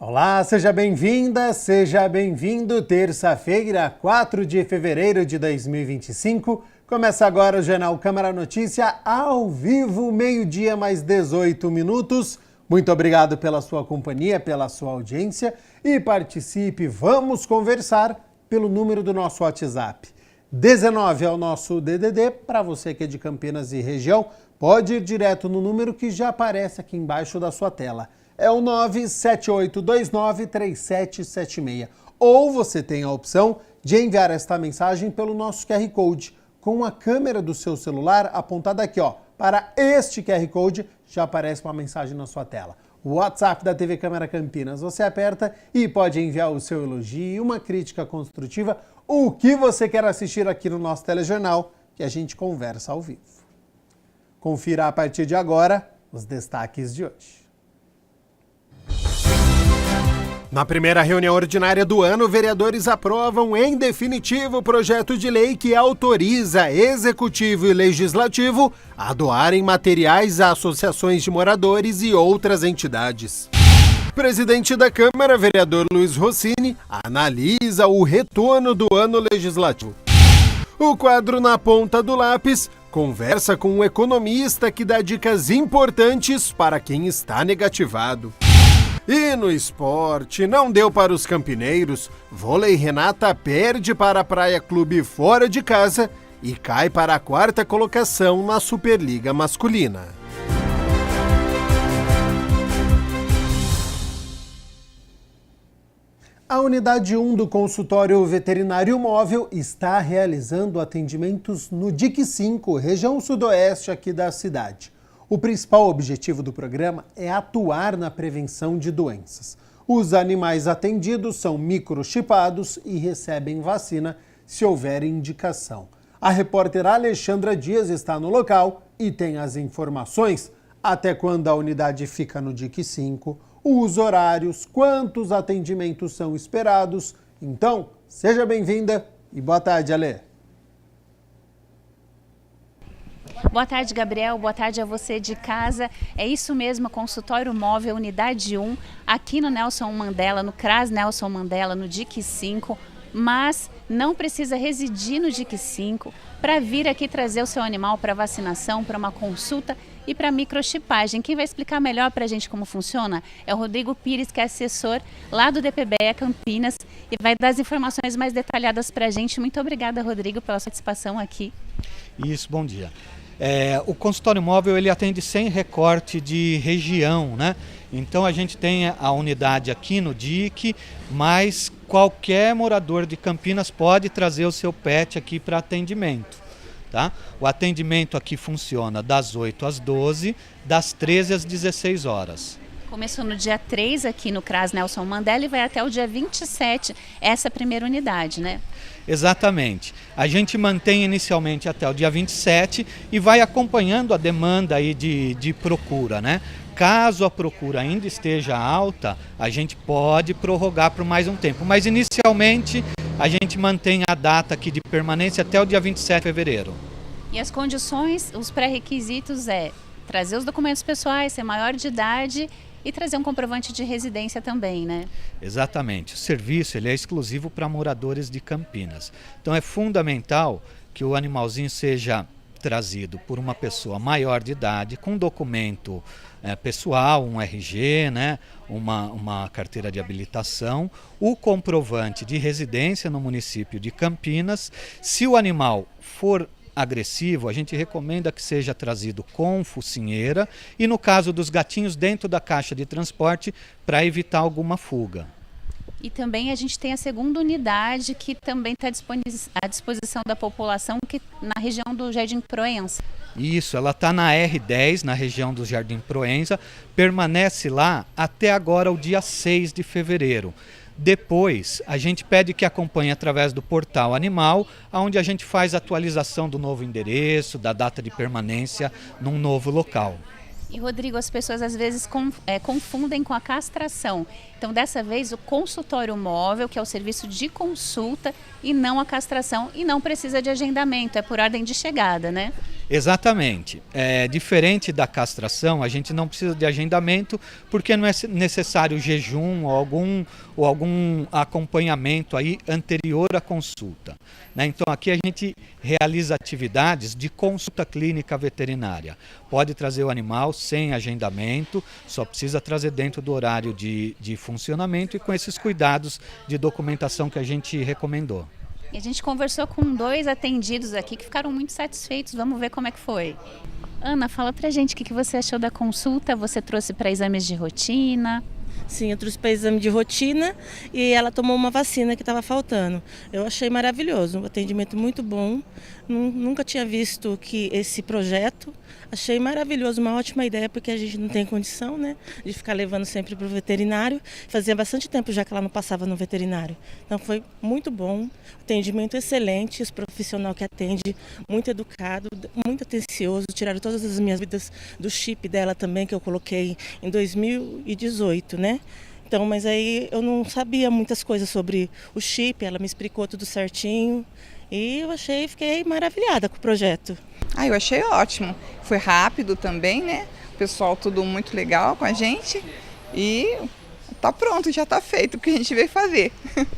Olá, seja bem-vinda, seja bem-vindo. Terça-feira, 4 de fevereiro de 2025. Começa agora o Jornal Câmara Notícia ao vivo, meio-dia mais 18 minutos. Muito obrigado pela sua companhia, pela sua audiência e participe. Vamos conversar pelo número do nosso WhatsApp. 19 é o nosso DDD. Para você que é de Campinas e região, pode ir direto no número que já aparece aqui embaixo da sua tela. É o 978293776. Ou você tem a opção de enviar esta mensagem pelo nosso QR Code. Com a câmera do seu celular apontada aqui, para este QR Code, já aparece uma mensagem na sua tela. O WhatsApp da TV Câmara Campinas, você aperta e pode enviar o seu elogio, uma crítica construtiva, o que você quer assistir aqui no nosso telejornal, que a gente conversa ao vivo. Confira a partir de agora os destaques de hoje. Na primeira reunião ordinária do ano, vereadores aprovam em definitivo o projeto de lei que autoriza Executivo e Legislativo a doarem materiais a associações de moradores e outras entidades. Presidente da Câmara, vereador Luiz Rossini, analisa o retorno do ano legislativo. O quadro Na Ponta do Lápis conversa com um economista que dá dicas importantes para quem está negativado. E no esporte, não deu para os campineiros, Vôlei Renata perde para a Praia Clube fora de casa e cai para a 4ª colocação na Superliga Masculina. A unidade 1 do consultório veterinário móvel está realizando atendimentos no DIC 5, região sudoeste aqui da cidade. O principal objetivo do programa é atuar na prevenção de doenças. Os animais atendidos são microchipados e recebem vacina se houver indicação. A repórter Alexandra Dias está no local e tem as informações até quando a unidade fica no DIC 5, os horários, quantos atendimentos são esperados. Então, seja bem-vinda e boa tarde, Ale. Boa tarde, Gabriel. Boa tarde a você de casa. É isso mesmo, consultório móvel, unidade 1, aqui no Nelson Mandela, no CRAS Nelson Mandela, no DIC 5, mas não precisa residir no DIC 5 para vir aqui trazer o seu animal para vacinação, para uma consulta e para microchipagem. Quem vai explicar melhor para a gente como funciona é o Rodrigo Pires, que é assessor lá do DPBE Campinas e vai dar as informações mais detalhadas para a gente. Muito obrigada, Rodrigo, pela sua participação aqui. Isso, bom dia. O consultório móvel ele atende sem recorte de região, né? Então a gente tem a unidade aqui no DIC, mas qualquer morador de Campinas pode trazer o seu pet aqui para atendimento, tá? O atendimento aqui funciona das 8 às 12, das 13 às 16 horas. Começou no dia 3 aqui no CRAS Nelson Mandela e vai até o dia 27, essa primeira unidade, né? Exatamente. A gente mantém inicialmente até o dia 27 e vai acompanhando a demanda aí de procura, né? Caso a procura ainda esteja alta, a gente pode prorrogar por mais um tempo. Mas inicialmente a gente mantém a data aqui de permanência até o dia 27 de fevereiro. E as condições, os pré-requisitos é trazer os documentos pessoais, ser maior de idade e trazer um comprovante de residência também, né? Exatamente. O serviço ele é exclusivo para moradores de Campinas. Então é fundamental que o animalzinho seja trazido por uma pessoa maior de idade, com documento pessoal, um RG, né? uma carteira de habilitação, o comprovante de residência no município de Campinas. Se o animal for agressivo, a gente recomenda que seja trazido com focinheira e no caso dos gatinhos dentro da caixa de transporte para evitar alguma fuga. E também a gente tem a segunda unidade que também está à disposição da população que na região do Jardim Proença. Isso, ela está na R10, na região do Jardim Proença, permanece lá até agora o dia 6 de fevereiro. Depois, a gente pede que acompanhe através do portal Animal, onde a gente faz a atualização do novo endereço, da data de permanência num novo local. E, Rodrigo, as pessoas às vezes confundem com a castração. Então, dessa vez, o consultório móvel, que é o serviço de consulta, e não a castração, e não precisa de agendamento, é por ordem de chegada, né? Exatamente. Diferente da castração, a gente não precisa de agendamento porque não é necessário jejum ou algum acompanhamento aí anterior à consulta, né? Então aqui a gente realiza atividades de consulta clínica veterinária. Pode trazer o animal sem agendamento, só precisa trazer dentro do horário de funcionamento e com esses cuidados de documentação que a gente recomendou. E a gente conversou com 2 atendidos aqui que ficaram muito satisfeitos. Vamos ver como é que foi. Ana, fala pra gente o que você achou da consulta. Você trouxe para exames de rotina? Sim, eu trouxe para exame de rotina e ela tomou uma vacina que estava faltando. Eu achei maravilhoso, um atendimento muito bom. Nunca tinha visto esse projeto. Achei maravilhoso, uma ótima ideia, porque a gente não tem condição, né, de ficar levando sempre para o veterinário. Fazia bastante tempo já que ela não passava no veterinário. Então foi muito bom, atendimento excelente, os profissionais que atende, muito educado, muito atencioso. Tiraram todas as minhas dúvidas do chip dela também, que eu coloquei em 2018, né? Então, mas aí eu não sabia muitas coisas sobre o chip, ela me explicou tudo certinho e eu fiquei maravilhada com o projeto. Eu achei ótimo. Foi rápido também, né? O pessoal tudo muito legal com a gente e tá pronto, já tá feito o que a gente veio fazer.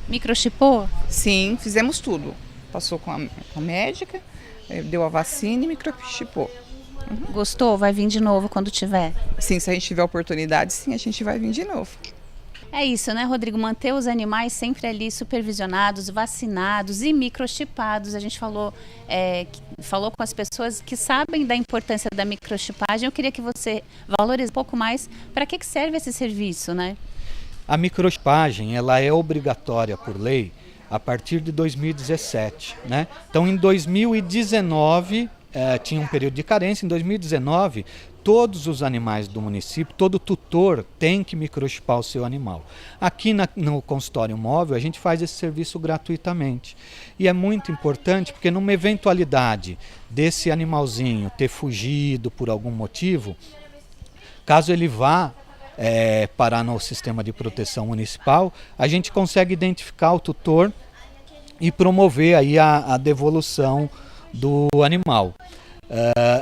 Microchipou? Sim, fizemos tudo. Passou com a médica, deu a vacina e microchipou. Gostou? Vai vir de novo quando tiver? Sim, se a gente tiver oportunidade, sim, a gente vai vir de novo. É isso, né, Rodrigo? Manter os animais sempre ali supervisionados, vacinados e microchipados. A gente falou com as pessoas que sabem da importância da microchipagem. Eu queria que você valorize um pouco mais para que serve esse serviço, né? A microchipagem, ela é obrigatória por lei a partir de 2017, né? Então, em 2019, tinha um período de carência. Em 2019, todos os animais do município, todo tutor tem que microchipar o seu animal. Aqui no consultório móvel, a gente faz esse serviço gratuitamente. E é muito importante porque numa eventualidade desse animalzinho ter fugido por algum motivo, caso ele vá parar no sistema de proteção municipal, a gente consegue identificar o tutor e promover aí a devolução do animal.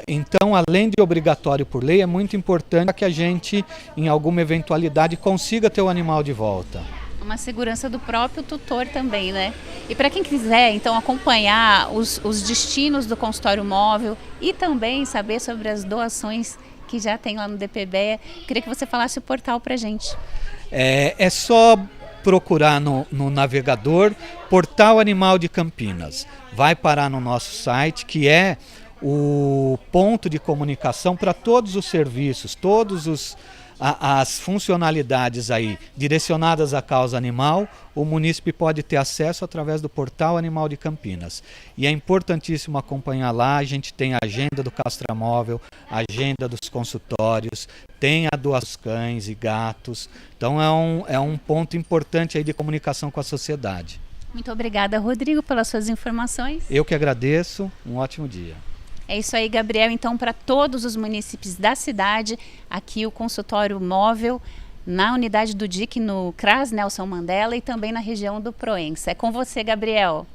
Então, além de obrigatório por lei, é muito importante que a gente, em alguma eventualidade, consiga ter o animal de volta. Uma segurança do próprio tutor também, né? E para quem quiser, então, acompanhar os destinos do consultório móvel e também saber sobre as doações que já tem lá no DPB, queria que você falasse o portal para a gente. É só procurar no navegador Portal Animal de Campinas. Vai parar no nosso site, que é o ponto de comunicação para todos os serviços, as funcionalidades aí direcionadas à causa animal. O munícipe pode ter acesso através do Portal Animal de Campinas. E é importantíssimo acompanhar lá. A gente tem a agenda do castramóvel, a agenda dos consultórios, tem a doação dos cães e gatos. Então é um ponto importante aí de comunicação com a sociedade. Muito obrigada, Rodrigo, pelas suas informações. Eu que agradeço. Um ótimo dia. É isso aí, Gabriel. Então, para todos os munícipes da cidade, aqui o consultório móvel na unidade do DIC, no CRAS Nelson Mandela, e também na região do Proença. É com você, Gabriel.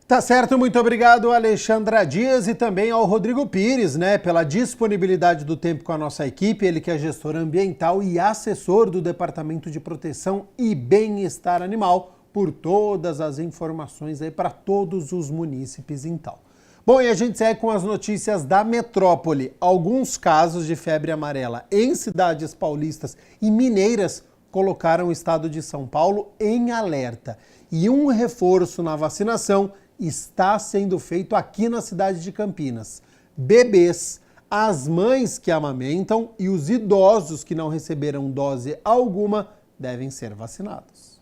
Tá certo, muito obrigado, Alexandra Dias, e também ao Rodrigo Pires, né, pela disponibilidade do tempo com a nossa equipe, ele que é gestor ambiental e assessor do Departamento de Proteção e Bem-Estar Animal, por todas as informações aí para todos os munícipes, então. Bom, e a gente segue com as notícias da metrópole. Alguns casos de febre amarela em cidades paulistas e mineiras colocaram o estado de São Paulo em alerta. E um reforço na vacinação está sendo feito aqui na cidade de Campinas. Bebês, as mães que amamentam e os idosos que não receberam dose alguma devem ser vacinados.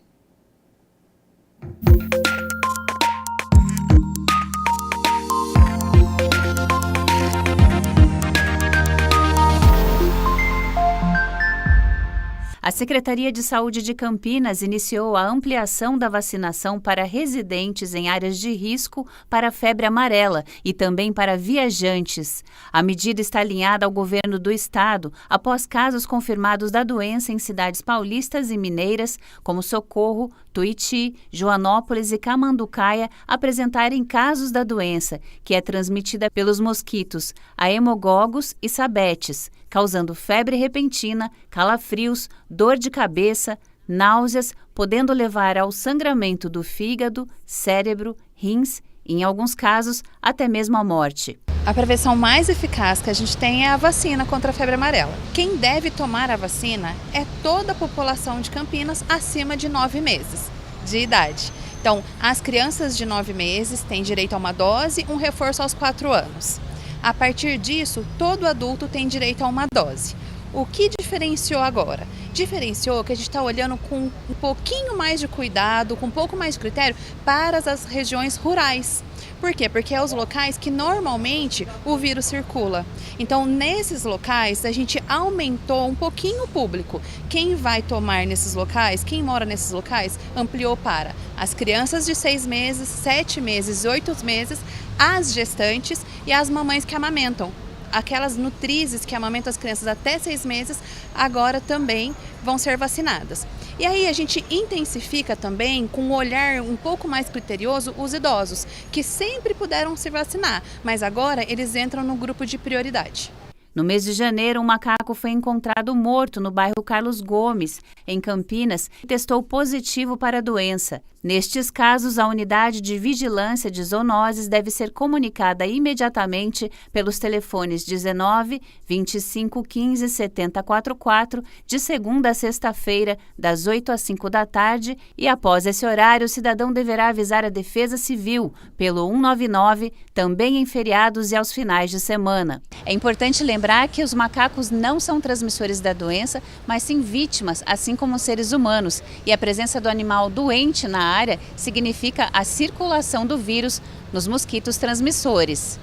A Secretaria de Saúde de Campinas iniciou a ampliação da vacinação para residentes em áreas de risco para a febre amarela e também para viajantes. A medida está alinhada ao governo do estado após casos confirmados da doença em cidades paulistas e mineiras, como Socorro, Tuiuti, Joanópolis e Camanducaia, apresentarem casos da doença, que é transmitida pelos mosquitos Haemococcus e Sabetes, causando febre repentina, calafrios, dor de cabeça, náuseas, podendo levar ao sangramento do fígado, cérebro, rins e, em alguns casos, até mesmo à morte. A prevenção mais eficaz que a gente tem é a vacina contra a febre amarela. Quem deve tomar a vacina é toda a população de Campinas acima de 9 meses de idade. Então, as crianças de 9 meses têm direito a uma dose, um reforço aos 4 anos. A partir disso, todo adulto tem direito a uma dose. O que diferenciou agora? Diferenciou que a gente está olhando com um pouquinho mais de cuidado, com um pouco mais de critério para as regiões rurais. Por quê? Porque é os locais que normalmente o vírus circula. Então, nesses locais, a gente aumentou um pouquinho o público. Quem vai tomar nesses locais, quem mora nesses locais, ampliou para as crianças de 6 meses, 7 meses e 8 meses, as gestantes e as mamães que amamentam. Aquelas nutrizes que amamentam as crianças até 6 meses, agora também vão ser vacinadas. E aí a gente intensifica também, com um olhar um pouco mais criterioso, os idosos, que sempre puderam se vacinar, mas agora eles entram no grupo de prioridade. No mês de janeiro, um macaco foi encontrado morto no bairro Carlos Gomes, em Campinas, e testou positivo para a doença. Nestes casos, a unidade de vigilância de zoonoses deve ser comunicada imediatamente pelos telefones 19 25 15 70 44, de segunda a sexta-feira, das 8 às 5 da tarde, e após esse horário, o cidadão deverá avisar a Defesa Civil pelo 199, também em feriados e aos finais de semana. É importante lembrar que os macacos não são transmissores da doença, mas sim vítimas, assim como os seres humanos, e a presença do animal doente na área significa a circulação do vírus nos mosquitos transmissores.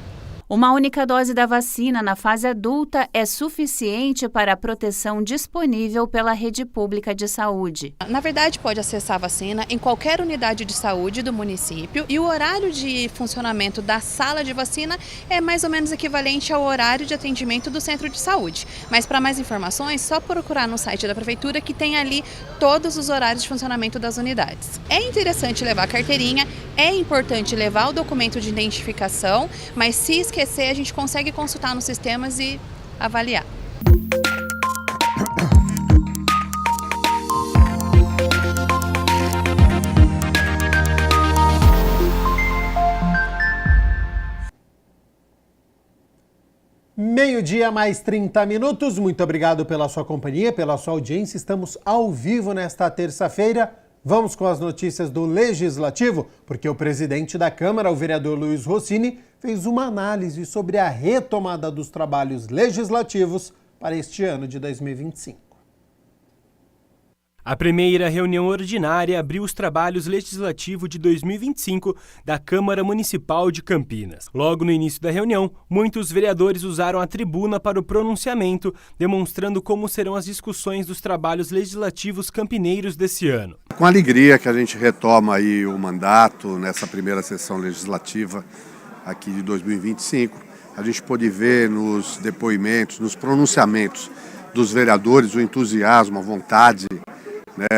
Uma única dose da vacina na fase adulta é suficiente para a proteção disponível pela rede pública de saúde. Na verdade, pode acessar a vacina em qualquer unidade de saúde do município e o horário de funcionamento da sala de vacina é mais ou menos equivalente ao horário de atendimento do centro de saúde. Mas para mais informações, só procurar no site da prefeitura que tem ali todos os horários de funcionamento das unidades. É interessante levar a carteirinha, é importante levar o documento de identificação, mas se esquecer, a gente consegue consultar nos sistemas e avaliar. Meio-dia mais 30 minutos. Muito obrigado pela sua companhia, pela sua audiência. Estamos ao vivo nesta terça-feira. Vamos com as notícias do Legislativo, porque o presidente da Câmara, o vereador Luiz Rossini, fez uma análise sobre a retomada dos trabalhos legislativos para este ano de 2025. A primeira reunião ordinária abriu os trabalhos legislativos de 2025 da Câmara Municipal de Campinas. Logo no início da reunião, muitos vereadores usaram a tribuna para o pronunciamento, demonstrando como serão as discussões dos trabalhos legislativos campineiros desse ano. Com alegria que a gente retoma aí o mandato nessa primeira sessão legislativa aqui de 2025. A gente pôde ver nos depoimentos, nos pronunciamentos dos vereadores o entusiasmo, a vontade,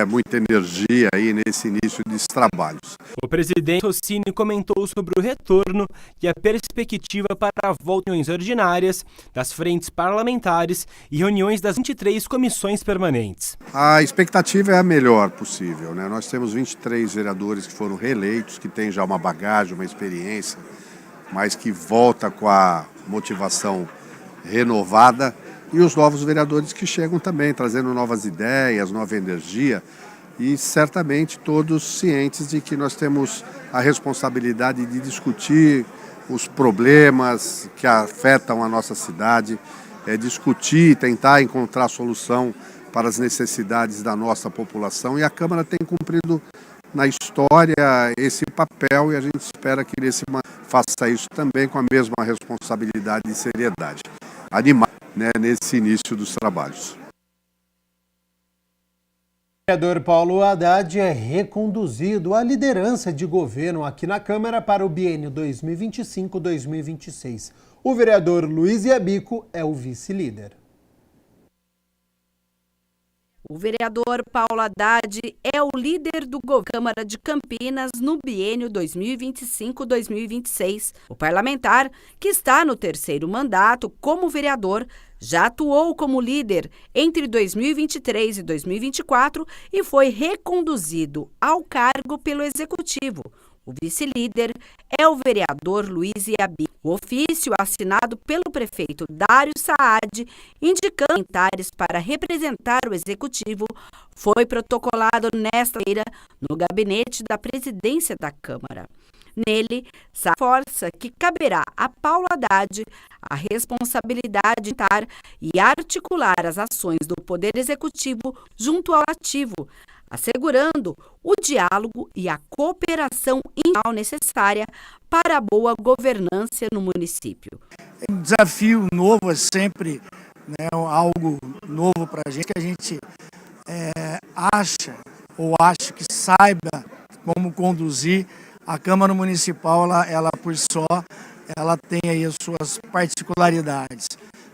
muita energia aí nesse início dos trabalhos. O presidente Rossini comentou sobre o retorno e a perspectiva para a volta de reuniões ordinárias, das frentes parlamentares e reuniões das 23 comissões permanentes. A expectativa é a melhor possível, né? Nós temos 23 vereadores que foram reeleitos, que têm já uma bagagem, uma experiência, mas que volta com a motivação renovada. E os novos vereadores que chegam também, trazendo novas ideias, nova energia e certamente todos cientes de que nós temos a responsabilidade de discutir os problemas que afetam a nossa cidade, discutir, tentar encontrar solução para as necessidades da nossa população, e a Câmara tem cumprido na história esse papel e a gente espera que ele faça isso também com a mesma responsabilidade e seriedade. Animar nesse início dos trabalhos. O vereador Paulo Haddad é reconduzido à liderança de governo aqui na Câmara para o biênio 2025-2026. O vereador Luiz Iabico é o vice-líder. O vereador Paulo Haddad é o líder do Câmara de Campinas no biênio 2025-2026. O parlamentar, que está no terceiro mandato como vereador, já atuou como líder entre 2023 e 2024 e foi reconduzido ao cargo pelo Executivo. O vice-líder é o vereador Luiz Iabico. O ofício assinado pelo prefeito Dário Saad, indicando parlamentares para representar o Executivo, foi protocolado nesta feira no gabinete da presidência da Câmara. Nele, reforça que caberá a Paulo Haddad a responsabilidade de estar e articular as ações do Poder Executivo junto ao Ativo, assegurando o diálogo e a cooperação necessária para a boa governança no município. Um desafio novo é sempre, né, algo novo para a gente, que a gente acha que saiba como conduzir. A Câmara Municipal, ela por só, ela tem aí as suas particularidades.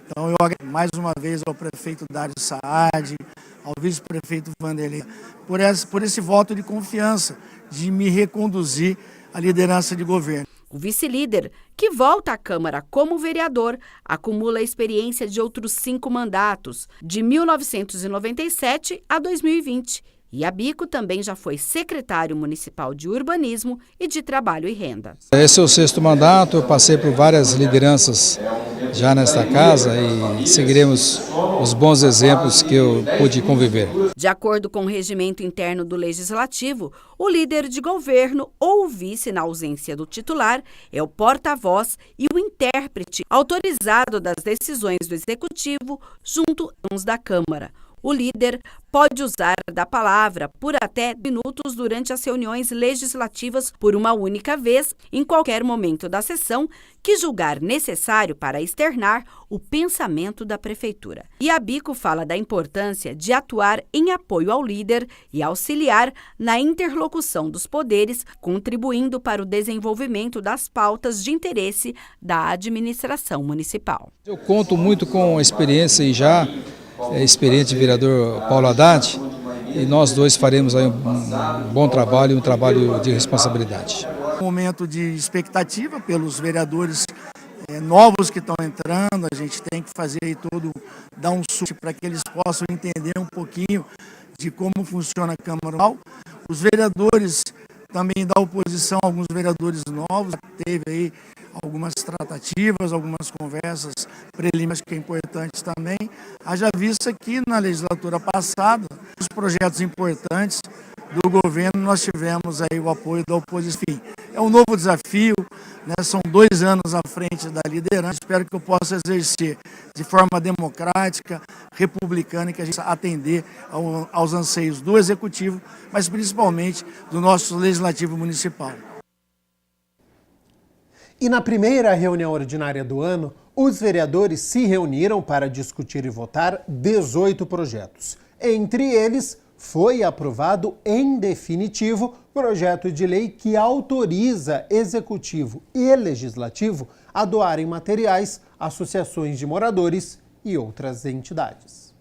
Então eu agradeço mais uma vez ao prefeito Dário Saad, ao vice-prefeito Vanderlei, por esse voto de confiança, de me reconduzir à liderança de governo. O vice-líder, que volta à Câmara como vereador, acumula a experiência de outros 5 mandatos, de 1997 a 2020. Iabico também já foi secretário municipal de Urbanismo e de Trabalho e Renda. Esse é o 6º mandato, eu passei por várias lideranças já nesta casa e seguiremos os bons exemplos que eu pude conviver. De acordo com o regimento interno do Legislativo, o líder de governo ou o vice na ausência do titular é o porta-voz e o intérprete autorizado das decisões do Executivo junto aos da Câmara. O líder pode usar da palavra por até minutos durante as reuniões legislativas por uma única vez, em qualquer momento da sessão, que julgar necessário para externar o pensamento da Prefeitura. Iabico fala da importância de atuar em apoio ao líder e auxiliar na interlocução dos poderes, contribuindo para o desenvolvimento das pautas de interesse da administração municipal. Eu conto muito com a experiência e já experiente vereador Paulo Haddad, e nós dois faremos aí um bom trabalho, um trabalho de responsabilidade. Um momento de expectativa pelos vereadores novos que estão entrando, a gente tem que fazer aí dar um susto para que eles possam entender um pouquinho de como funciona a Câmara. Os vereadores também da oposição, alguns vereadores novos, teve aí algumas tratativas, algumas conversas preliminares que é importante também. Haja vista que na legislatura passada, os projetos importantes do governo, nós tivemos aí o apoio da oposição. Enfim, é um novo desafio, né? São 2 anos à frente da liderança. Espero que eu possa exercer de forma democrática, republicana, que a gente atender aos anseios do Executivo, mas principalmente do nosso Legislativo Municipal. E na primeira reunião ordinária do ano, os vereadores se reuniram para discutir e votar 18 projetos. Entre eles, foi aprovado em definitivo projeto de lei que autoriza Executivo e Legislativo a doarem materiais a associações de moradores e outras entidades.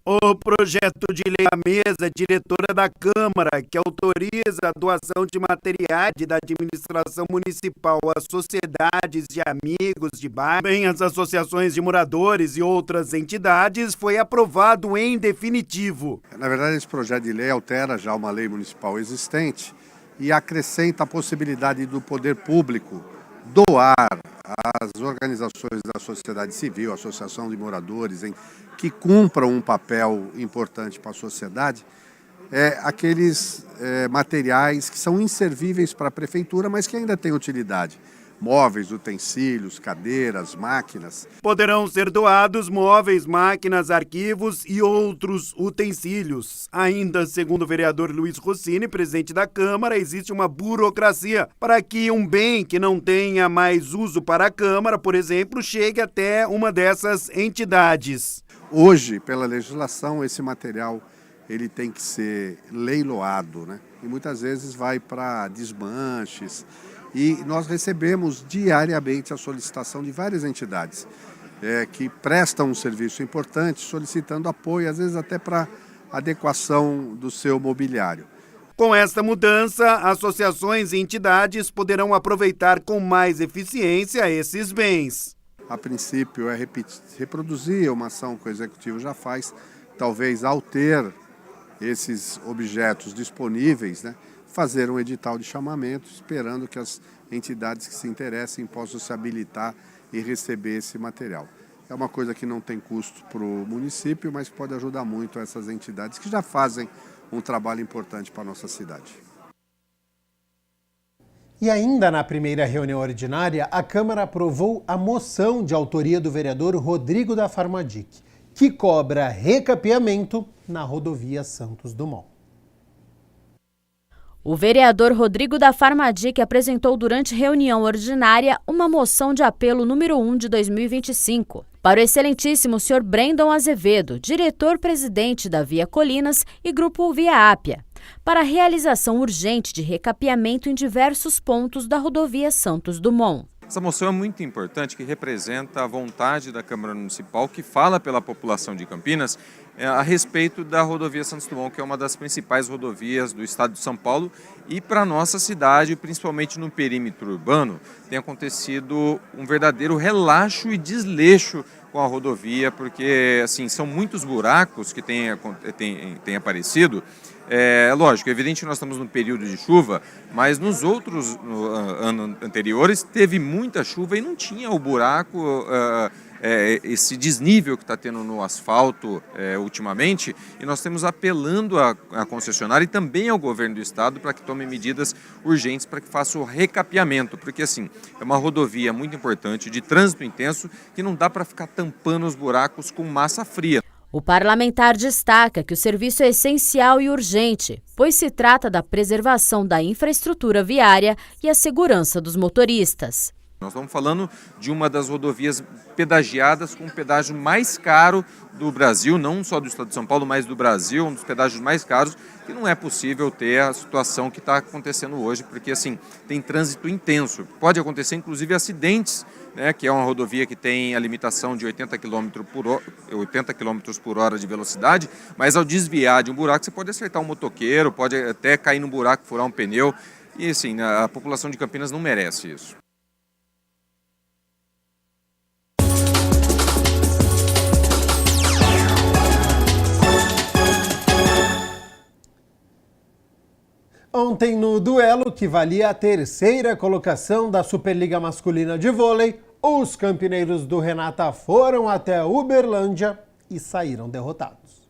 O projeto de lei da mesa diretora da Câmara, que autoriza a doação de materiais da administração municipal às sociedades de amigos de bairro, também às associações de moradores e outras entidades, foi aprovado em definitivo. Na verdade, esse projeto de lei altera já uma lei municipal existente e acrescenta a possibilidade do poder público doar às organizações da sociedade civil, associação de moradores, que cumpram um papel importante para a sociedade, aqueles materiais que são inservíveis para a prefeitura, mas que ainda têm utilidade. Móveis, utensílios, cadeiras, máquinas. Poderão ser doados móveis, máquinas, arquivos e outros utensílios. Ainda, segundo o vereador Luiz Rossini, presidente da Câmara, existe uma burocracia para que um bem que não tenha mais uso para a Câmara, por exemplo, chegue até uma dessas entidades. Hoje, pela legislação, esse material ele tem que ser leiloado, né? E muitas vezes vai para desmanches. E nós recebemos diariamente a solicitação de várias entidades que prestam um serviço importante, solicitando apoio, às vezes até para adequação do seu mobiliário. Com esta mudança, associações e entidades poderão aproveitar com mais eficiência esses bens. A princípio é reproduzir uma ação que o Executivo já faz, talvez ao ter esses objetos disponíveis, né, fazer um edital de chamamento, esperando que as entidades que se interessem possam se habilitar e receber esse material. É uma coisa que não tem custo para o município, mas pode ajudar muito essas entidades que já fazem um trabalho importante para a nossa cidade. E ainda na primeira reunião ordinária, a Câmara aprovou a moção de autoria do vereador Rodrigo da Farmadic, que cobra recapeamento na rodovia Santos Dumont. O vereador Rodrigo da Farmadic apresentou durante reunião ordinária uma moção de apelo número 1 de 2025 para o excelentíssimo senhor Brendon Azevedo, diretor-presidente da Via Colinas e Grupo Via Ápia, para a realização urgente de recapeamento em diversos pontos da rodovia Santos Dumont. Essa moção é muito importante, que representa a vontade da Câmara Municipal, que fala pela população de Campinas a respeito da rodovia Santos Dumont, que é uma das principais rodovias do estado de São Paulo, e para a nossa cidade, principalmente no perímetro urbano, tem acontecido um verdadeiro relaxo e desleixo com a rodovia, porque assim, são muitos buracos que têm aparecido. É lógico, é evidente que nós estamos num período de chuva, mas nos outros anos anteriores teve muita chuva e não tinha o buraco, esse desnível que está tendo no asfalto ultimamente, e nós estamos apelando à concessionária e também ao governo do estado para que tome medidas urgentes para que faça o recapeamento, porque assim, é uma rodovia muito importante, de trânsito intenso, que não dá para ficar tampando os buracos com massa fria. O parlamentar destaca que o serviço é essencial e urgente, pois se trata da preservação da infraestrutura viária e a segurança dos motoristas. Nós estamos falando de uma das rodovias pedagiadas com o pedágio mais caro do Brasil, não só do estado de São Paulo, mas do Brasil, um dos pedágios mais caros, que não é possível ter a situação que está acontecendo hoje, porque assim, tem trânsito intenso. Pode acontecer inclusive acidentes, né, que é uma rodovia que tem a limitação de 80 km por hora de velocidade, mas ao desviar de um buraco você pode acertar um motoqueiro, pode até cair num buraco, furar um pneu, e assim, a população de Campinas não merece isso. Ontem, no duelo que valia a terceira colocação da Superliga Masculina de Vôlei, os campineiros do Renata foram até Uberlândia e saíram derrotados.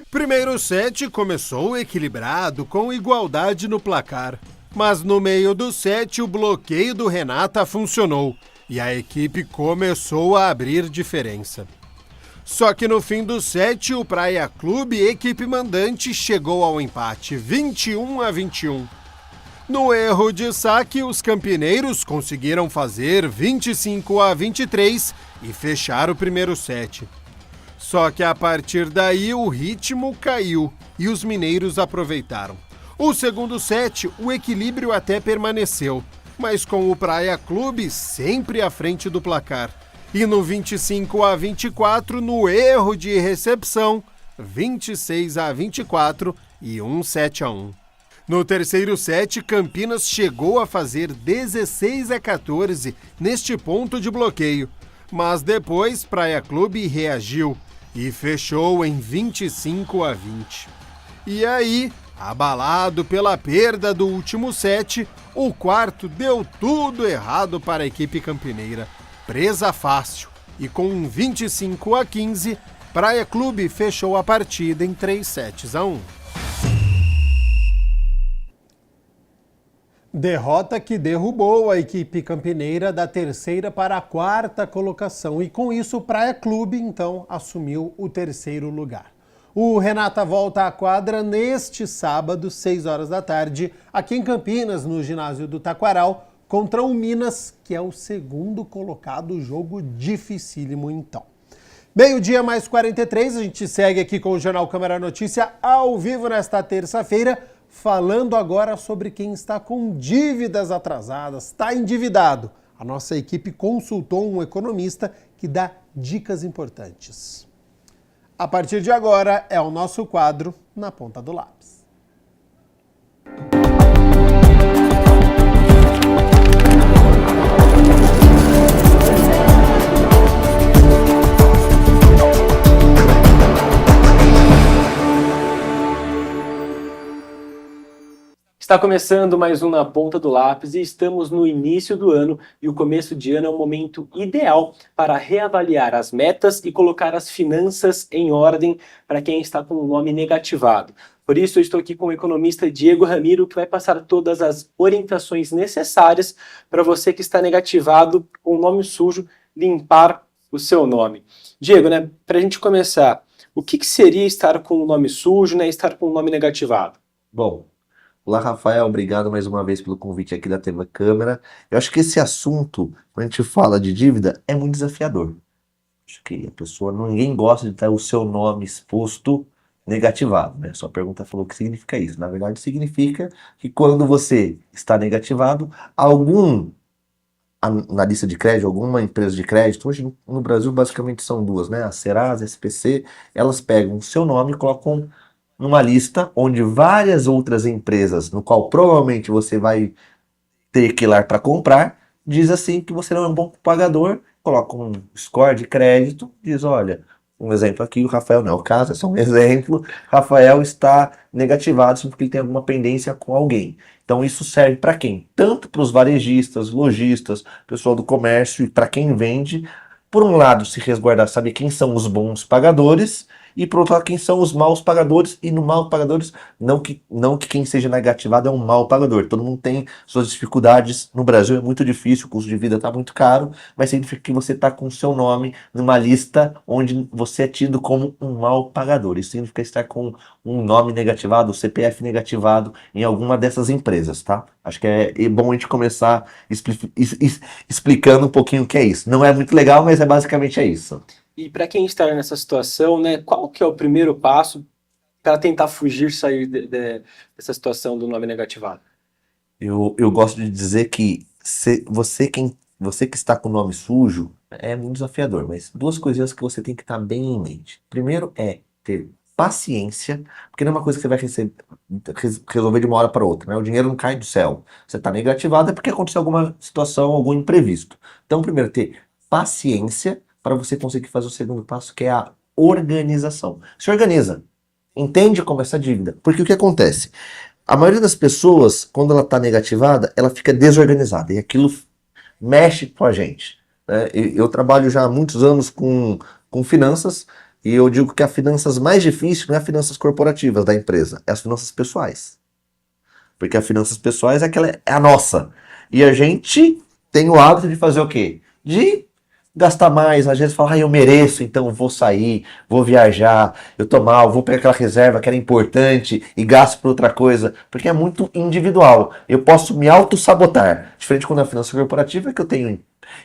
Primeiro set começou equilibrado, com igualdade no placar. Mas no meio do set, o bloqueio do Renata funcionou e a equipe começou a abrir diferença. Só que no fim do set, o Praia Clube, equipe mandante, chegou ao empate, 21-21. No erro de saque, os campineiros conseguiram fazer 25-23 e fechar o primeiro set. Só que a partir daí o ritmo caiu e os mineiros aproveitaram. O segundo set, o equilíbrio até permaneceu, mas com o Praia Clube sempre à frente do placar. E no 25-24, no erro de recepção, 26-24 e 7-1. No terceiro set, Campinas chegou a fazer 16-14 neste ponto de bloqueio. Mas depois, Praia Clube reagiu e fechou em 25-20. E aí, abalado pela perda do último set, o quarto deu tudo errado para a equipe campineira. Presa fácil, e com 25-15, Praia Clube fechou a partida em 3-1. Derrota que derrubou a equipe campineira da terceira para a quarta colocação, e com isso o Praia Clube então assumiu o terceiro lugar. O Renata volta à quadra neste sábado, 6 horas da tarde, aqui em Campinas, no ginásio do Taquaral, contra o Minas, que é o segundo colocado, jogo dificílimo então. Meio-dia mais 43, a gente segue aqui com o Jornal Câmara Notícia ao vivo nesta terça-feira, falando agora sobre quem está com dívidas atrasadas, está endividado. A nossa equipe consultou um economista que dá dicas importantes. A partir de agora é o nosso quadro Na Ponta do Lápis. Está começando mais um Na Ponta do Lápis e estamos no início do ano e o começo de ano é um momento ideal para reavaliar as metas e colocar as finanças em ordem para quem está com o nome negativado. Por isso eu estou aqui com o economista Diego Ramiro, que vai passar todas as orientações necessárias para você que está negativado com o nome sujo, limpar o seu nome. Diego, para a gente começar, o que seria estar com o nome sujo, estar com o nome negativado? Bom, olá, Rafael, obrigado mais uma vez pelo convite aqui da TV Câmara. Eu acho que esse assunto, quando a gente fala de dívida, é muito desafiador. Acho que a pessoa, ninguém gosta de ter o seu nome exposto negativado, né? Sua pergunta falou o que significa isso. Na verdade, significa que quando você está negativado, na lista de crédito, alguma empresa de crédito, hoje no Brasil basicamente são duas, né? A Serasa, a SPC, elas pegam o seu nome e colocam numa lista onde várias outras empresas, no qual provavelmente você vai ter que ir lá para comprar, diz assim que você não é um bom pagador, coloca um score de crédito, diz, olha, um exemplo aqui, o Rafael não é o caso, é só um exemplo, Rafael está negativado porque ele tem alguma pendência com alguém. Então isso serve para quem? Tanto para os varejistas, lojistas, pessoal do comércio e para quem vende, por um lado se resguardar, saber quem são os bons pagadores, e por outro lado, quem são os maus pagadores, e no mal pagadores, não que quem seja negativado é um mau pagador. Todo mundo tem suas dificuldades. No Brasil é muito difícil, o custo de vida está muito caro, mas significa que você está com o seu nome numa lista onde você é tido como um mau pagador. Isso significa estar com um nome negativado, CPF negativado em alguma dessas empresas, tá? Acho que é bom a gente começar explicando um pouquinho o que é isso. Não é muito legal, mas basicamente é isso. E para quem está nessa situação, qual que é o primeiro passo para tentar sair dessa situação do nome negativado? Eu gosto de dizer que você que está com o nome sujo é muito desafiador, mas duas coisinhas que você tem que estar bem em mente. Primeiro é ter paciência, porque não é uma coisa que você vai resolver de uma hora para outra, né? O dinheiro não cai do céu. Você está negativado é porque aconteceu alguma situação, algum imprevisto. Então, primeiro, ter paciência para você conseguir fazer o segundo passo, que é a organização. Se organiza, entende como essa dívida. Porque o que acontece? A maioria das pessoas, quando ela está negativada, ela fica desorganizada, e aquilo mexe com a gente, né? Eu trabalho já há muitos anos com finanças, e eu digo que a finanças mais difícil não é as finanças corporativas da empresa, é as finanças pessoais. Porque as finanças pessoais é a nossa. E a gente tem o hábito de fazer o quê? De gastar mais, às vezes fala, eu mereço, então vou sair, vou viajar, eu tô mal, vou pegar aquela reserva que era importante e gasto por outra coisa, porque é muito individual. Eu posso me auto-sabotar. Diferente quando é finança corporativa, que eu tenho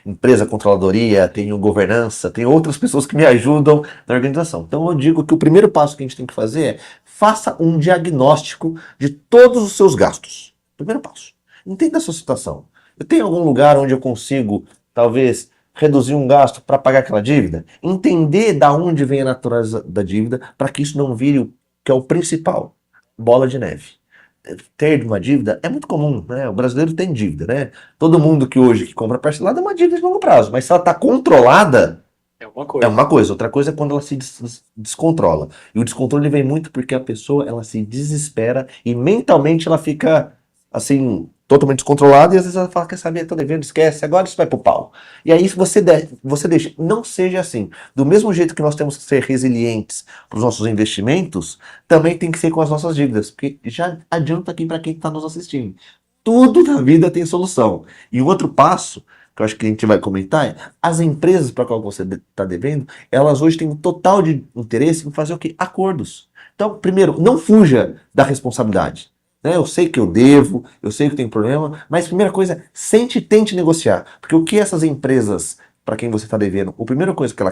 empresa, controladoria, tenho governança, tenho outras pessoas que me ajudam na organização. Então eu digo que o primeiro passo que a gente tem que fazer é faça um diagnóstico de todos os seus gastos. Primeiro passo. Entenda a sua situação. Eu tenho algum lugar onde eu consigo, talvez, reduzir um gasto para pagar aquela dívida, entender da onde vem a natureza da dívida para que isso não vire o que é o principal, bola de neve. Ter uma dívida é muito comum, né? O brasileiro tem dívida, né? Todo mundo que compra parcelado é uma dívida de longo prazo, mas se ela está controlada, é uma coisa. Outra coisa é quando ela se descontrola. E o descontrole vem muito porque a pessoa ela se desespera e mentalmente ela fica assim totalmente descontrolado, e às vezes ela fala, quer saber, tô devendo, esquece, agora isso vai pro pau. E aí você deixa, não seja assim. Do mesmo jeito que nós temos que ser resilientes para os nossos investimentos, também tem que ser com as nossas dívidas, porque já adianta aqui para quem está nos assistindo. Tudo na vida tem solução. E o outro passo, que eu acho que a gente vai comentar, é as empresas para qual você está devendo, elas hoje têm um total de interesse em fazer o quê? Acordos. Então, primeiro, não fuja da responsabilidade. Eu sei que eu devo, eu sei que tem problema, mas primeira coisa, sente e tente negociar. Porque o que essas empresas para quem você está devendo. A primeira coisa que ela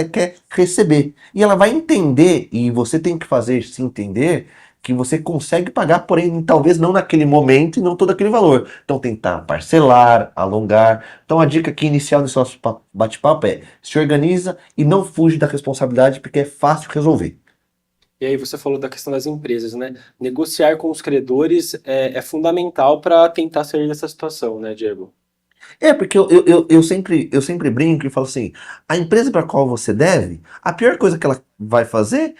quer receber. E ela vai entender, e você tem que fazer se entender, que você consegue pagar, porém talvez não naquele momento e não todo aquele valor. Então tentar parcelar, alongar. Então a dica aqui inicial desse nosso bate-papo é: se organiza e não fuge da responsabilidade, porque é fácil resolver. E aí você falou da questão das empresas, né? Negociar com os credores é fundamental para tentar sair dessa situação, né, Diego? Porque eu sempre brinco e falo assim: a empresa para qual você deve, a pior coisa que ela vai fazer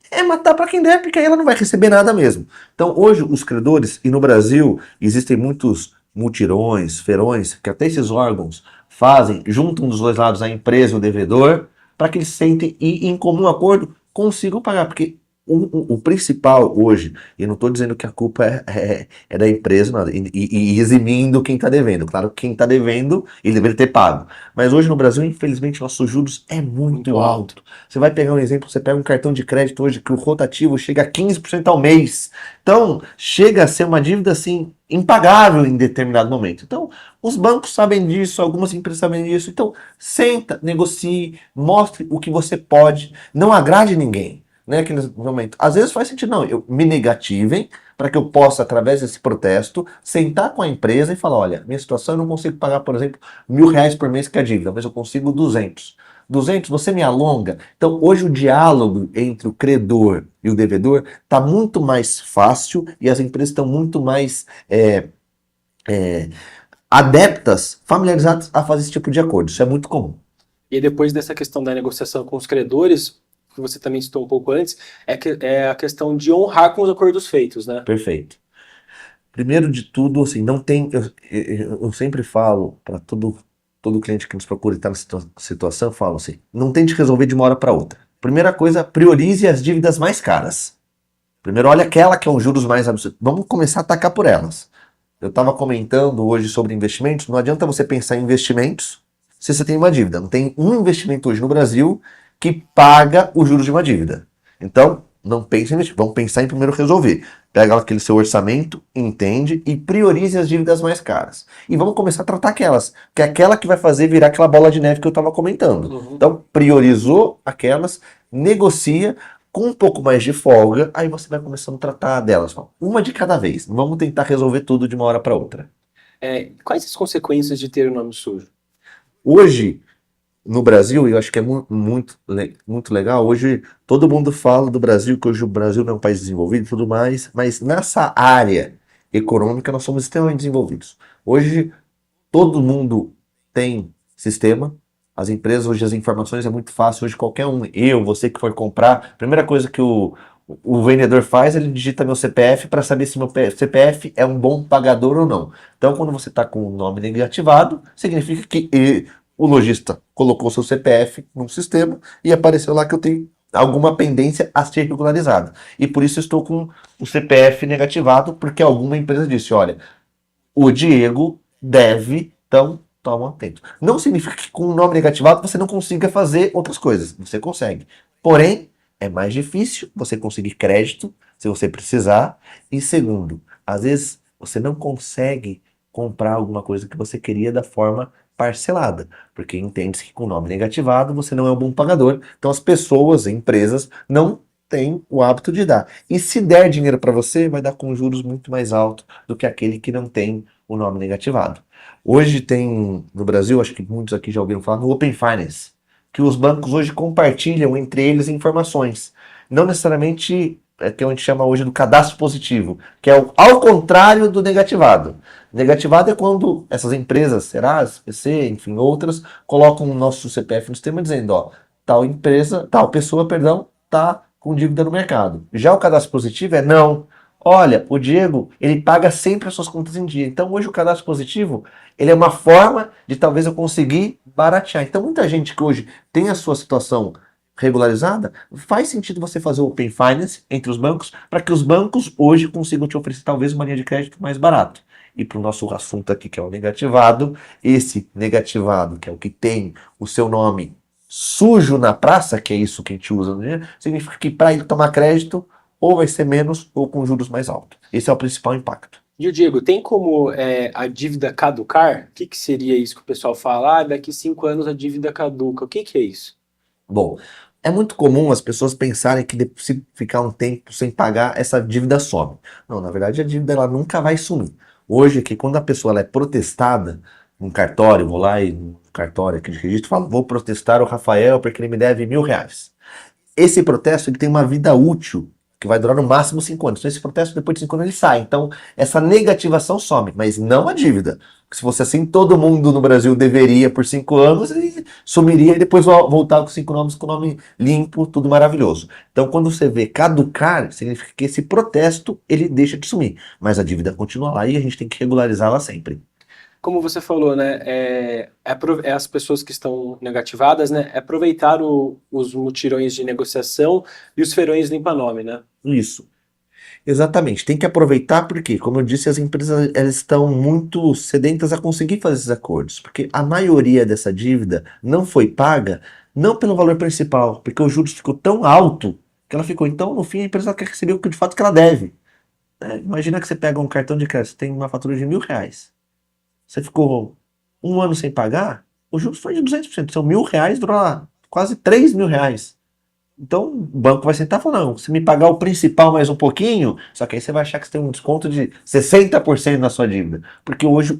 é matar para quem deve, porque aí ela não vai receber nada mesmo. Então hoje os credores, e no Brasil existem muitos mutirões, feirões, que até esses órgãos fazem, juntam dos dois lados a empresa e o devedor, para que eles sentem e em comum acordo consigam pagar, porque o principal hoje, e não estou dizendo que a culpa é da empresa, nada, e eximindo quem está devendo. Claro que quem está devendo, ele deveria ter pago. Mas hoje no Brasil, infelizmente, nossos juros é muito alto. Você vai pegar um exemplo, você pega um cartão de crédito hoje que o rotativo chega a 15% ao mês. Então, chega a ser uma dívida assim impagável em determinado momento. Então, os bancos sabem disso, algumas empresas sabem disso. Então, senta, negocie, mostre o que você pode, não agrade ninguém. Né, que nesse momento, às vezes faz sentido, não, eu me negativem para que eu possa, através desse protesto, sentar com a empresa e falar: olha, minha situação, eu não consigo pagar, por exemplo, R$1.000 por mês que é a dívida, mas eu consigo 200. 200, você me alonga? Então, hoje o diálogo entre o credor e o devedor está muito mais fácil e as empresas estão muito mais adeptas, familiarizadas a fazer esse tipo de acordo. Isso é muito comum. E depois dessa questão da negociação com os credores, que você também citou um pouco antes, é a questão de honrar com os acordos feitos, né? Perfeito. Primeiro de tudo, assim, não tem... Eu sempre falo para todo cliente que nos procura e está nessa situação, eu falo assim: não tente resolver de uma hora para outra. Primeira coisa, priorize as dívidas mais caras. Primeiro, olha aquela que é um juros mais absurdo. Vamos começar a atacar por elas. Eu estava comentando hoje sobre investimentos. Não adianta você pensar em investimentos se você tem uma dívida. Não tem um investimento hoje no Brasil que paga os juros de uma dívida. Então, não pense em investir. Vamos pensar em primeiro resolver. Pega aquele seu orçamento, entende e priorize as dívidas mais caras. E vamos começar a tratar aquelas, que é aquela que vai fazer virar aquela bola de neve que eu estava comentando. Então, priorizou aquelas, negocia com um pouco mais de folga, aí você vai começando a tratar delas. Uma de cada vez. Não vamos tentar resolver tudo de uma hora para outra. Quais as consequências de ter o nome sujo? Hoje, no Brasil, eu acho que é muito legal, hoje todo mundo fala do Brasil, que hoje o Brasil não é um país desenvolvido e tudo mais, mas nessa área econômica nós somos extremamente desenvolvidos. Hoje todo mundo tem sistema, as empresas, hoje as informações é muito fácil, hoje qualquer um, você que for comprar, a primeira coisa que o vendedor faz, ele digita meu CPF para saber se meu CPF é um bom pagador ou não. Então quando você está com o nome negativado, significa que o lojista colocou seu CPF num sistema e apareceu lá que eu tenho alguma pendência a ser regularizada. E por isso eu estou com o CPF negativado, porque alguma empresa disse: olha, o Diego deve, então toma atento. Não significa que com o nome negativado você não consiga fazer outras coisas. Você consegue. Porém, é mais difícil você conseguir crédito se você precisar. E segundo, às vezes você não consegue comprar alguma coisa que você queria da forma parcelada, porque entende-se que com o nome negativado você não é um bom pagador, então as pessoas, empresas, não têm o hábito de dar. E se der dinheiro para você, vai dar com juros muito mais altos do que aquele que não tem o nome negativado. Hoje tem, no Brasil, acho que muitos aqui já ouviram falar, no Open Finance, que os bancos hoje compartilham entre eles informações. Não necessariamente que a gente chama hoje do cadastro positivo, que é ao contrário do negativado. Negativado é quando essas empresas, Serasa, PC, enfim, outras, colocam o nosso CPF no sistema dizendo: ó, tal pessoa, tá com dívida no mercado. Já o cadastro positivo é não. Olha, o Diego, ele paga sempre as suas contas em dia. Então hoje o cadastro positivo, ele é uma forma de talvez eu conseguir baratear. Então muita gente que hoje tem a sua situação regularizada, faz sentido você fazer o Open Finance entre os bancos, para que os bancos hoje consigam te oferecer talvez uma linha de crédito mais barato. E para o nosso assunto aqui, que é o negativado, esse negativado, que é o que tem o seu nome sujo na praça, que é isso que a gente usa, né? Significa que para ele tomar crédito, ou vai ser menos, ou com juros mais altos. Esse é o principal impacto. E o Diego, tem como a dívida caducar? O que seria isso que o pessoal fala? Daqui 5 anos a dívida caduca. O que é isso? Bom, é muito comum as pessoas pensarem que se ficar um tempo sem pagar, essa dívida some. Não, na verdade a dívida ela nunca vai sumir. Hoje, que quando a pessoa ela é protestada num cartório, vou lá e no cartório aqui de registro, falo, vou protestar o Rafael porque ele me deve R$1.000. Esse protesto ele tem uma vida útil que vai durar no máximo 5 anos. Então esse protesto depois de 5 anos ele sai. Então essa negativação some, mas não a dívida. Se fosse assim, todo mundo no Brasil deveria por 5 anos e sumiria e depois voltar com 5 nomes, com o nome limpo, tudo maravilhoso. Então quando você vê caducar, significa que esse protesto ele deixa de sumir. Mas a dívida continua lá e a gente tem que regularizá-la sempre. Como você falou, né, as pessoas que estão negativadas, né, aproveitar os mutirões de negociação e os feirões limpa-nome, né? Isso. Exatamente, tem que aproveitar porque, como eu disse, as empresas elas estão muito sedentas a conseguir fazer esses acordos, porque a maioria dessa dívida não foi paga, não pelo valor principal, porque o juros ficou tão alto que ela ficou, então no fim a empresa quer receber o que de fato que ela deve. Imagina que você pega um cartão de crédito, tem uma fatura de R$1.000, você ficou 1 ano sem pagar, o juros foi de 200%, são R$1.000, durou lá quase R$3.000. Então o banco vai sentar e falar, não, se me pagar o principal mais um pouquinho, só que aí você vai achar que você tem um desconto de 60% na sua dívida. Porque hoje,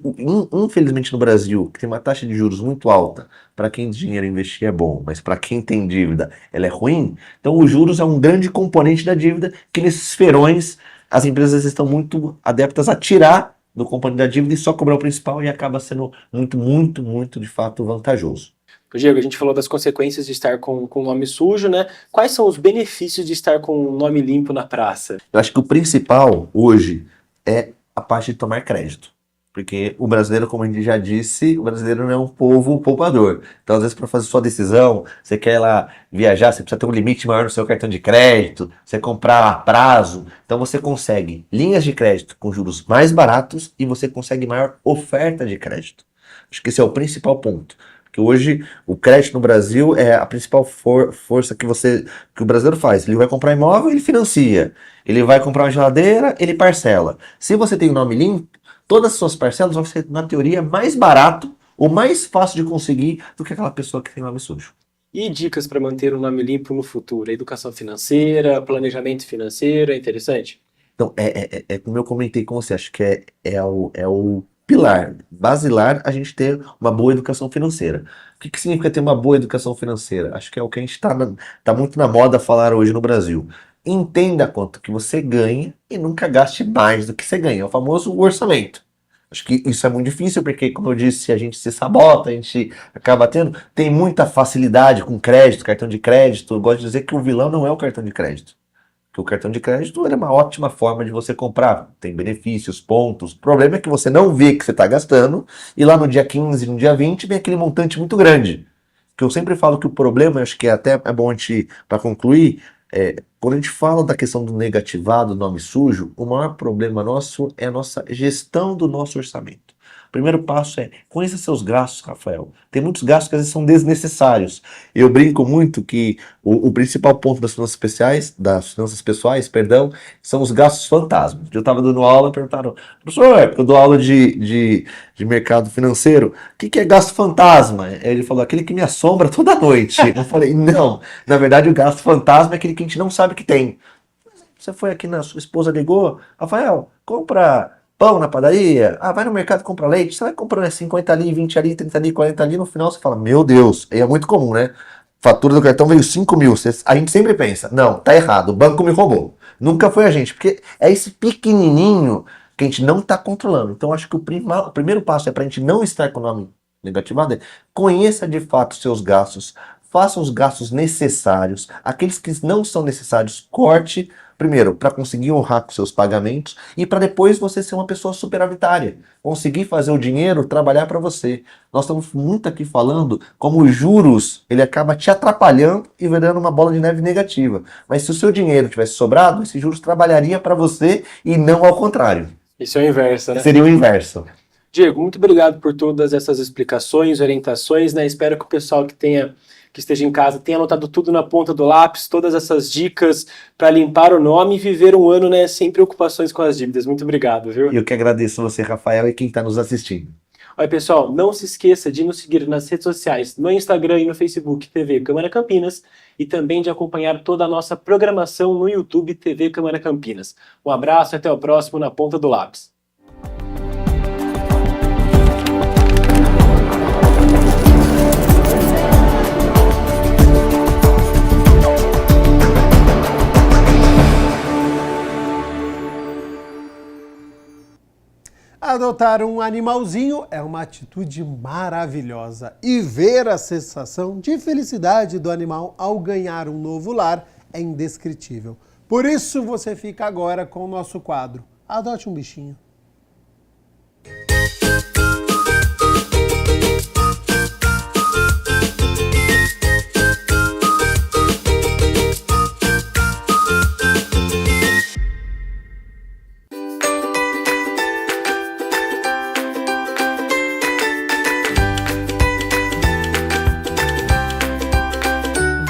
infelizmente no Brasil, que tem uma taxa de juros muito alta, para quem tem dinheiro investir é bom, mas para quem tem dívida ela é ruim, então os juros é um grande componente da dívida que nesses feirões as empresas estão muito adeptas a tirar do componente da dívida e só cobrar o principal e acaba sendo muito de fato vantajoso. Diego, a gente falou das consequências de estar com o nome sujo, né? Quais são os benefícios de estar com o nome limpo na praça? Eu acho que o principal hoje é a parte de tomar crédito. Porque o brasileiro, como a gente já disse, o brasileiro não é um povo poupador. Então, às vezes, para fazer sua decisão, você quer lá viajar, você precisa ter um limite maior no seu cartão de crédito, você comprar a prazo. Então, você consegue linhas de crédito com juros mais baratos e você consegue maior oferta de crédito. Acho que esse é o principal ponto. Que hoje o crédito no Brasil é a principal força que o brasileiro faz. Ele vai comprar imóvel, ele financia. Ele vai comprar uma geladeira, ele parcela. Se você tem o nome limpo, todas as suas parcelas vão ser, na teoria, mais barato ou mais fácil de conseguir do que aquela pessoa que tem nome sujo. E dicas para manter o nome limpo no futuro? Educação financeira, planejamento financeiro, é interessante? Então, como eu comentei com você, acho que é o pilar, basilar, a gente ter uma boa educação financeira. O que significa ter uma boa educação financeira? Acho que é o que a gente tá muito na moda falar hoje no Brasil. Entenda quanto que você ganha e nunca gaste mais do que você ganha. É o famoso orçamento. Acho que isso é muito difícil porque, como eu disse, a gente se sabota, a gente acaba tem muita facilidade com crédito, cartão de crédito. Eu gosto de dizer que o vilão não é o cartão de crédito. Que o cartão de crédito é uma ótima forma de você comprar, tem benefícios, pontos. O problema é que você não vê que você está gastando e lá no dia 15, no dia 20, vem aquele montante muito grande. Que eu sempre falo que o problema, acho que até é bom a gente, para concluir, quando a gente fala da questão do negativado, nome sujo, o maior problema nosso é a nossa gestão do nosso orçamento. O primeiro passo é conheça seus gastos, Rafael. Tem muitos gastos que às vezes são desnecessários. Eu brinco muito que o principal ponto das finanças pessoais, são os gastos fantasmas. Eu estava dando aula e perguntaram, professor, eu dou aula de mercado financeiro, o que é gasto fantasma? Ele falou, aquele que me assombra toda noite. Eu falei, não, na verdade o gasto fantasma é aquele que a gente não sabe que tem. Você foi aqui, sua esposa ligou, Rafael, compra pão na padaria, vai no mercado e compra leite, você vai comprando 50 ali, 20 ali, 30 ali, 40 ali, no final você fala, meu Deus, é muito comum, né? Fatura do cartão veio 5 mil, a gente sempre pensa, não, tá errado, o banco me roubou. Nunca foi a gente, porque é esse pequenininho que a gente não tá controlando. Então acho que o primeiro passo é pra gente não estar com o nome negativado, conheça de fato os seus gastos, faça os gastos necessários, aqueles que não são necessários, corte, primeiro, para conseguir honrar com seus pagamentos e para depois você ser uma pessoa superavitária, conseguir fazer o dinheiro trabalhar para você. Nós estamos muito aqui falando como os juros, ele acaba te atrapalhando e virando uma bola de neve negativa. Mas se o seu dinheiro tivesse sobrado, esses juros trabalharia para você e não ao contrário. Isso é o inverso, né? Seria o inverso. Diego, muito obrigado por todas essas explicações, orientações, né? Espero que o pessoal que que esteja em casa tenha anotado tudo na ponta do lápis, todas essas dicas para limpar o nome e viver um ano, né, sem preocupações com as dívidas. Muito obrigado, viu? Eu que agradeço você, Rafael, e quem está nos assistindo. Olha, pessoal, não se esqueça de nos seguir nas redes sociais, no Instagram e no Facebook TV Câmara Campinas, e também de acompanhar toda a nossa programação no YouTube TV Câmara Campinas. Um abraço e até o próximo Na Ponta do Lápis. Adotar um animalzinho é uma atitude maravilhosa e ver a sensação de felicidade do animal ao ganhar um novo lar é indescritível. Por isso você fica agora com o nosso quadro Adote um Bichinho.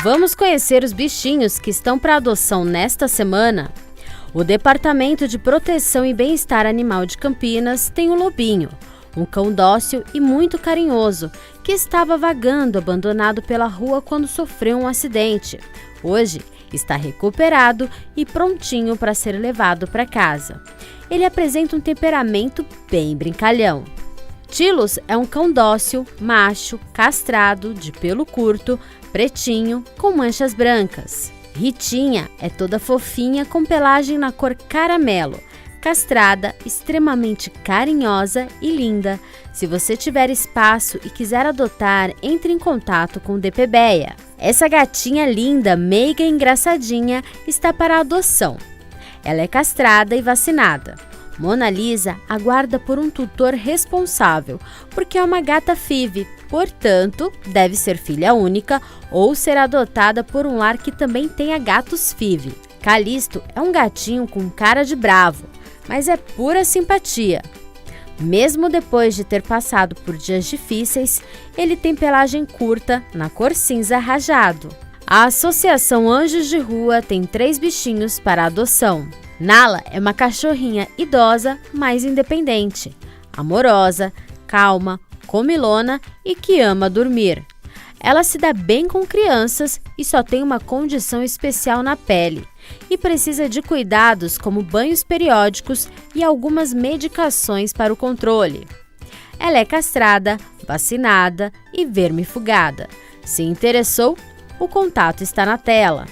Vamos conhecer os bichinhos que estão para adoção nesta semana? O Departamento de Proteção e Bem-Estar Animal de Campinas tem o Lobinho, um cão dócil e muito carinhoso, que estava vagando abandonado pela rua quando sofreu um acidente. Hoje está recuperado e prontinho para ser levado para casa. Ele apresenta um temperamento bem brincalhão. Tilos é um cão dócil, macho, castrado, de pelo curto, pretinho, com manchas brancas. Ritinha é toda fofinha com pelagem na cor caramelo, castrada, extremamente carinhosa e linda. Se você tiver espaço e quiser adotar, entre em contato com o DPBEA. Essa gatinha linda, meiga e engraçadinha está para adoção. Ela é castrada e vacinada. Mona Lisa aguarda por um tutor responsável, porque é uma gata FIV, portanto, deve ser filha única ou ser adotada por um lar que também tenha gatos FIV. Calisto é um gatinho com cara de bravo, mas é pura simpatia. Mesmo depois de ter passado por dias difíceis, ele tem pelagem curta, na cor cinza rajado. A Associação Anjos de Rua tem 3 bichinhos para adoção. Nala é uma cachorrinha idosa, mas independente, amorosa, calma, comilona e que ama dormir. Ela se dá bem com crianças e só tem uma condição especial na pele e precisa de cuidados como banhos periódicos e algumas medicações para o controle. Ela é castrada, vacinada e vermifugada. Se interessou, o contato está na tela.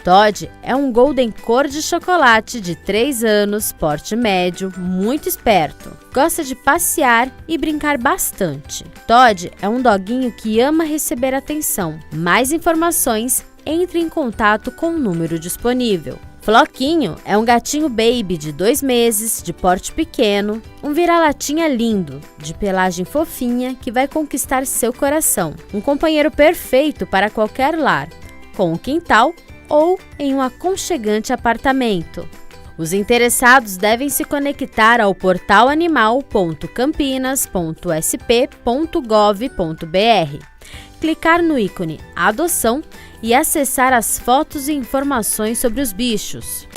Todd é um golden cor de chocolate de 3 anos, porte médio, muito esperto. Gosta de passear e brincar bastante. Todd é um doguinho que ama receber atenção. Mais informações, entre em contato com o número disponível. Floquinho é um gatinho baby de 2 meses, de porte pequeno, um vira-latinha lindo, de pelagem fofinha que vai conquistar seu coração. Um companheiro perfeito para qualquer lar, com um quintal ou em um aconchegante apartamento. Os interessados devem se conectar ao portal animal.campinas.sp.gov.br, clicar no ícone Adoção e acessar as fotos e informações sobre os bichos.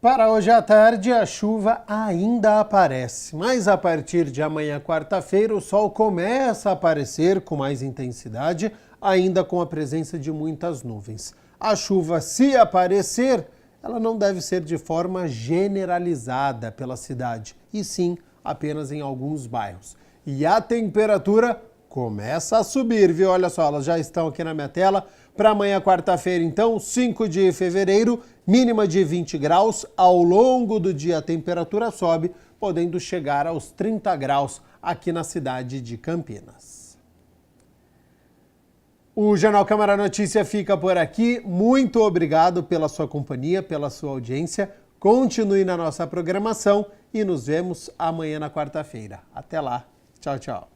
Para hoje à tarde, a chuva ainda aparece, mas a partir de amanhã, quarta-feira, o sol começa a aparecer com mais intensidade, ainda com a presença de muitas nuvens. A chuva, se aparecer, ela não deve ser de forma generalizada pela cidade, e sim apenas em alguns bairros. E a temperatura começa a subir, viu? Olha só, elas já estão aqui na minha tela. Para amanhã, quarta-feira, então, 5 de fevereiro, mínima de 20 graus. Ao longo do dia, a temperatura sobe, podendo chegar aos 30 graus aqui na cidade de Campinas. O Jornal Câmara Notícia fica por aqui. Muito obrigado pela sua companhia, pela sua audiência. Continue na nossa programação e nos vemos amanhã na quarta-feira. Até lá. Tchau, tchau.